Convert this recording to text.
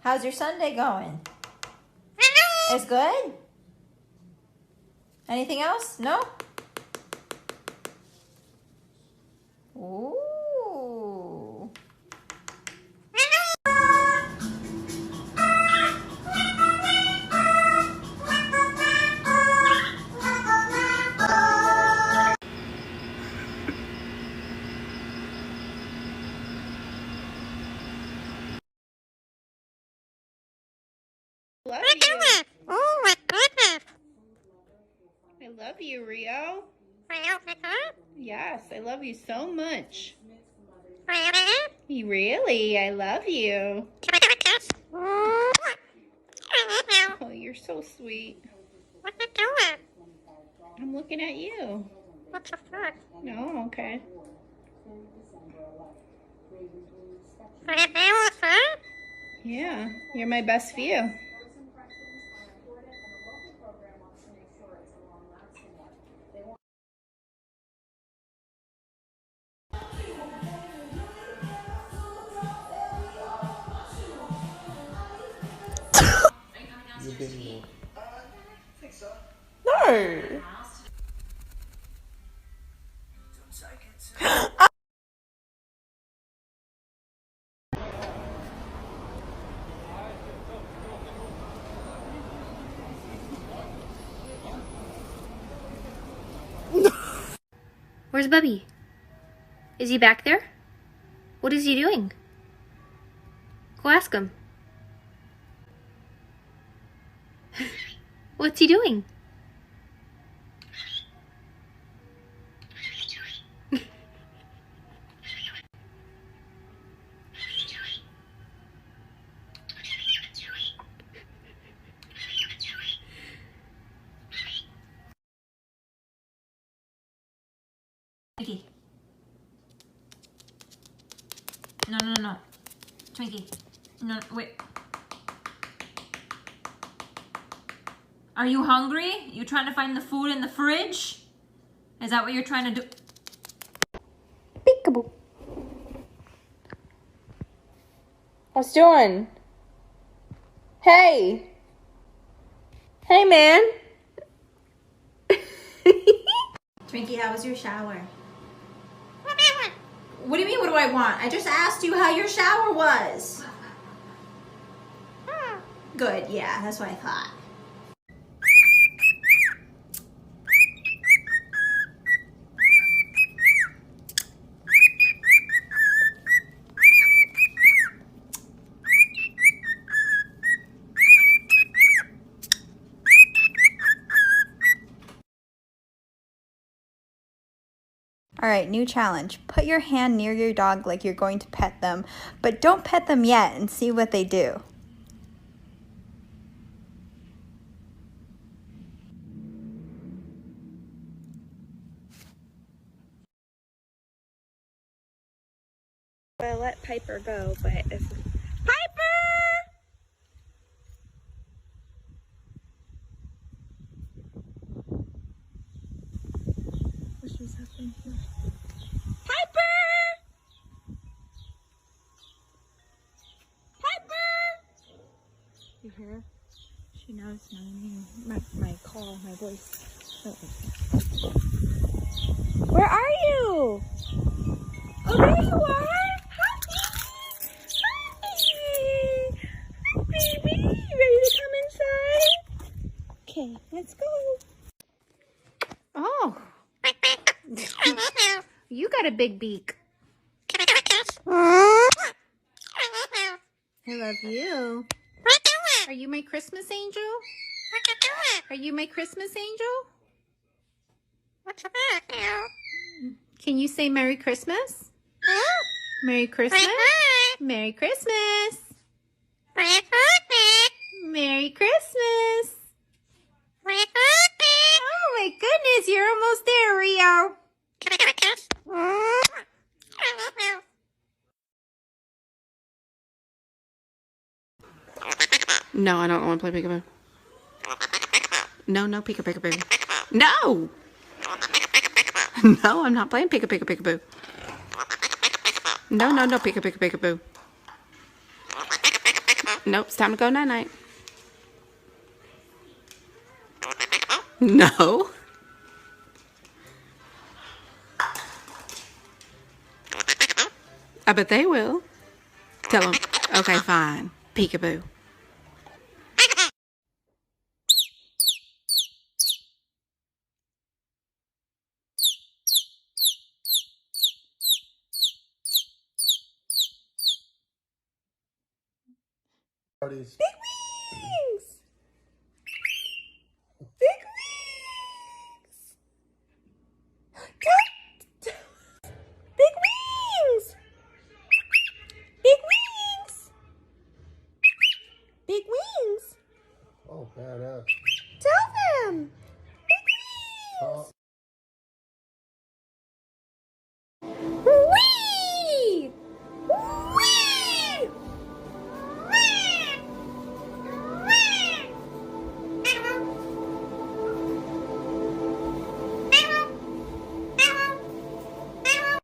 How's your Sunday going? It's good? Anything else? No? Ooh. Love you. I love you, Rio. Yes, I love you so much. Really, I love you. Oh, you're so sweet. I'm looking at you. No, okay. Yeah, you're my best view. No. Where's Bubby? Is he back there? What is he doing? Go ask him. What's he doing? Twinkie. No. Twinkie. No, wait. Are you hungry? You trying to find the food in the fridge? Is that what you're trying to do? Peekaboo. What's doing? Hey. Hey, man. Twinkie, how was your shower? What do you mean, what do I want? I just asked you how your shower was. Good, yeah, that's what I thought. All right, new challenge. Put your hand near your dog like you're going to pet them, but don't pet them yet and see what they do. I let Piper go, but if Piper! What's just happening here? Piper! Piper! You hear her? She knows my call, my voice. Where are you? Oh, there you are! Baby, you ready to come inside? Okay, let's go. Oh. You got a big beak. I love you. Are you my Christmas angel? Are you my Christmas angel? Can you say Merry Christmas? Merry Christmas? Merry Christmas! Merry Christmas! Oh my goodness, you're almost there, Rio. No, I don't want to play peekaboo. No, peekaboo. No! No, I'm not playing peekaboo. No, peekaboo. Nope, it's time to go night-night. No. I bet they will. Tell them. Okay, fine. Peekaboo. Big wings! Big wings! Big wings! Big wings! Big wings! Oh, badass.